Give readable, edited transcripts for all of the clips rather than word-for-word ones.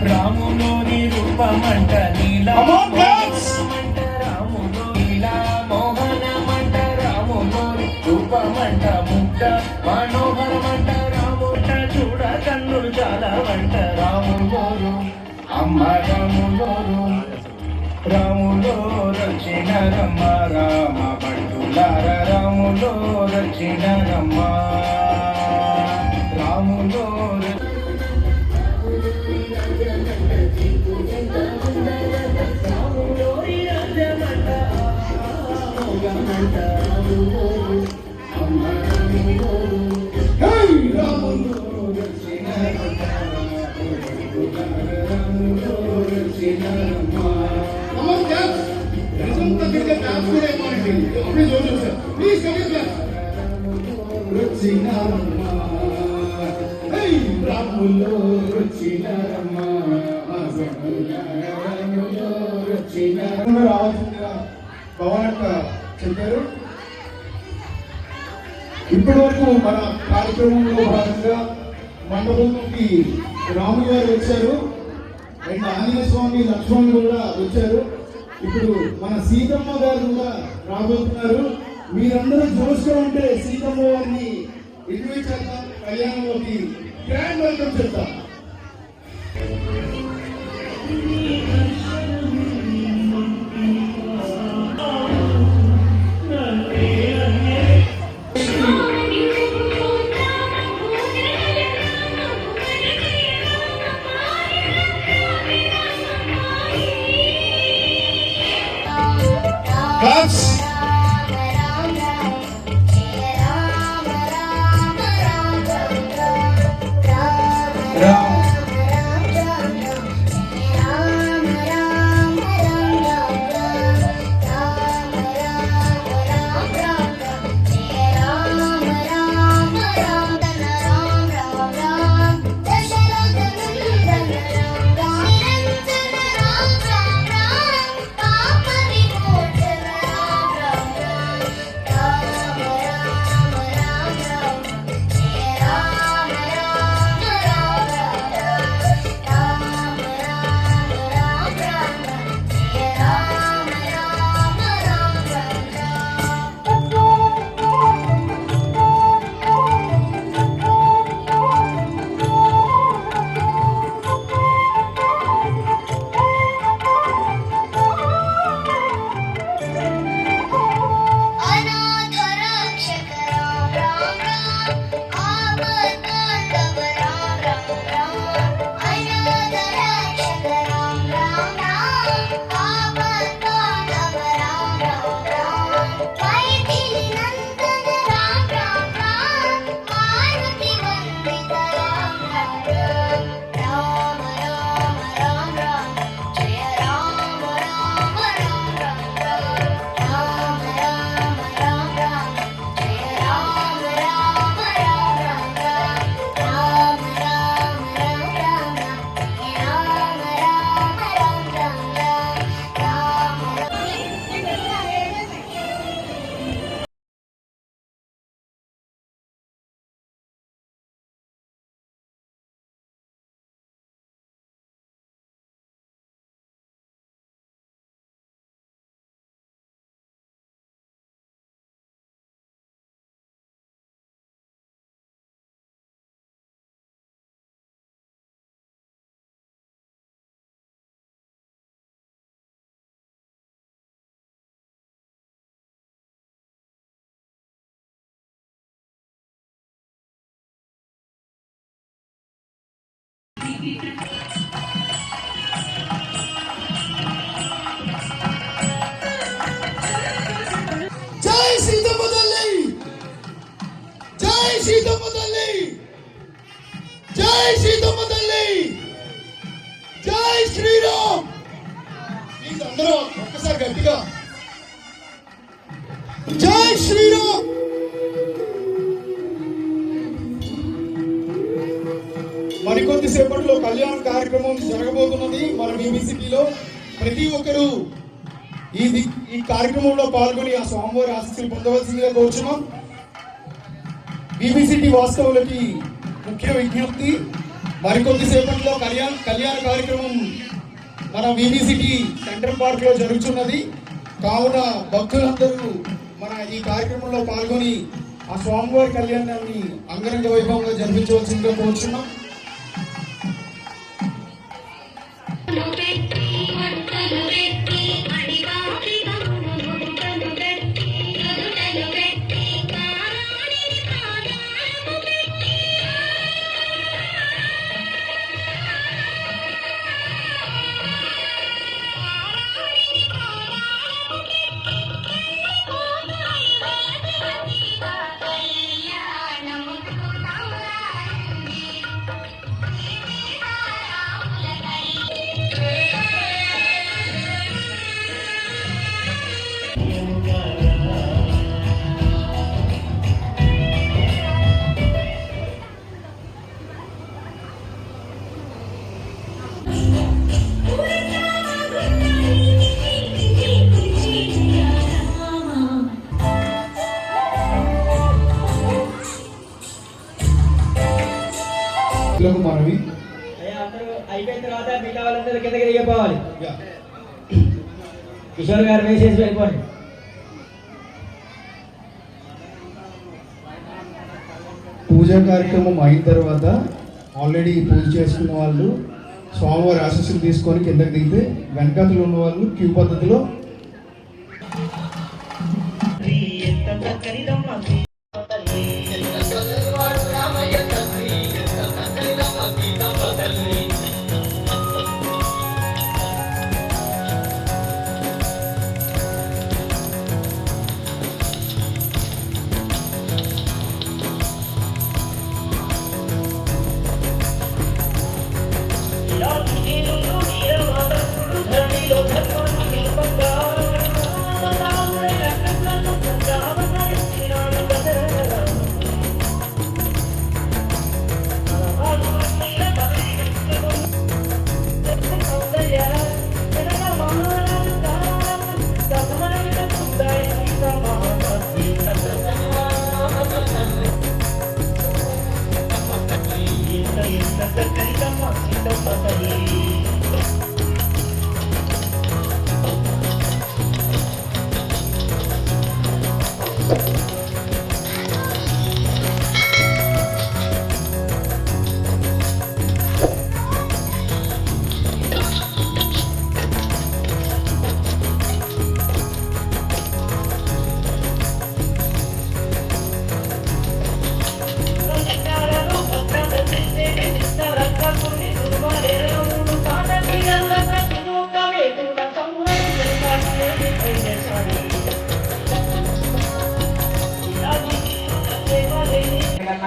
రాములోని రూపమంట నీలమంట రాములో నీలా మోహనమంట రాములోని రూపమంట ముగ్ధ మనోహరమంట రాముట చూడ కన్నులు చాలా వంట రాములోరు అమ్మ రాములోరు రాములో రచిన రమ్మ రామ బంటులార రాములో రచిన రమ్మ రాములో చెప్పారు. ఇప్పటి వరకు మన కార్యక్రమంలో భాగంగా మండపంలోకి రాములు గారు వచ్చారు అండ్ ఆంజనేయ స్వామి లక్ష్మణ్ కూడా వచ్చారు. ఇప్పుడు మన సీతమ్మ గారు కూడా రాబోతున్నారు. మీరందరూ జోష్గా ఉంటే సీతమ్మ గారిని ఇన్వైట్ చేద్దాం, కళ్యాణంలోకి గ్రాండ్ వెల్కమ్ చెప్తాం. జై సీతమ్మ తల్లి, జై సీతమ్మ తల్లి, జై సీతమ్మ తల్లి, జై శ్రీరామ్. ప్లీజ్ అందరూ ఒక్కసారి గట్టిగా జై శ్రీరామ్. మరికొద్ది సేపట్లో కళ్యాణ కార్యక్రమం జరగబోతున్నది మన బీబీసీలో. ప్రతి ఒక్కరూ ఈ కార్యక్రమంలో పాల్గొని ఆ స్వామివారి ఆశీస్సులు పొందవలసిందిగా కోరుచున్నాం. బీబీసీటీ వాస్తవులకి ముఖ్య విజ్ఞప్తి, మరికొద్ది సేపట్లో కళ్యాణ కార్యక్రమం మన బీబీసీటీ సెంట్రల్ పార్క్ లో జరుగుతున్నది. కావున భక్తులందరూ మన ఈ కార్యక్రమంలో పాల్గొని ఆ స్వామివారి కళ్యాణాన్ని అంగరంగ వైభవంగా జరిపించవలసిందిగా కోరుచున్నాం. మనవి అందరూ అయిపోయిన తర్వాత మిగతా వాళ్ళందరూ కిందకి దిగిపోవాలి. కిషోర్ గారు వేసేసి వెళ్ళిపోండి. పూజా కార్యక్రమం అయిన తర్వాత ఆల్రెడీ పూజ చేసుకున్న వాళ్ళు స్వామివారి ఆశీస్సులు తీసుకొని కిందకి దిగితే వెనకాతలు ఉన్న వాళ్ళు క్యూ పద్ధతిలో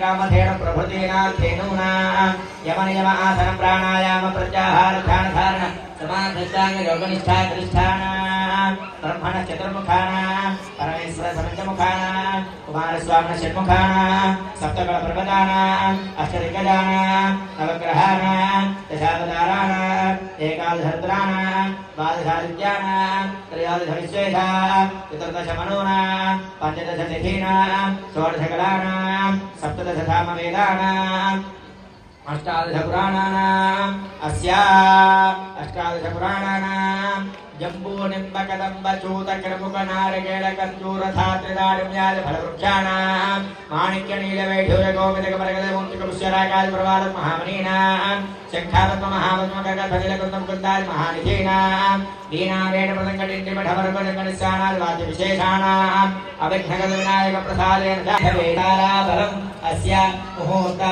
कामधेन प्रभृतीनार्थेनूना यमन यम आसन प्राणायाम प्रत्याहार ध्यान धारण समाधिष्टांग योगनिष्ठा प्रतिष्ठान ब्रह्मण चतुर्मुखान परमेश्वर समंजमुखान कुमार स्वामी षण्मुखान सप्तकल पर्वतान अष्टदिग्गजान नवग्रहान दशावतारान एकादशरुद्रान द्वादशादित्यान त्रयोदशविश्वेशा चतुर्दशमनून पञ्चदशतिथीन षोडशकलान सप्तदशधामवेदानाम् अष्टादशपुराणानाम् अष्टादशपुराणानाम् जम्बूनिम्बकदम्बचूतकिरमुकनारिकेलकर्जूरथात्रिदाडिम्यादिफलवृक्षाणाम् माणिक्यनीलवैढूर्यगोविदकमरगदमुक्तिकपुष्यरागादिप्रवादम् महामुनीनाम् शङ्खापद्ममहापद्मकर्कध्वनिलकुन्दमुकुन्दादि महानिधीनाम् वीणावेणपदङ्कटिण्डिमठवरपदङ्कनिस्सानादिवाद्यविशेषाणाम् अभिघ्नगदविनायकप्रसादेन वेदाराबलम् अस्य मुहूर्त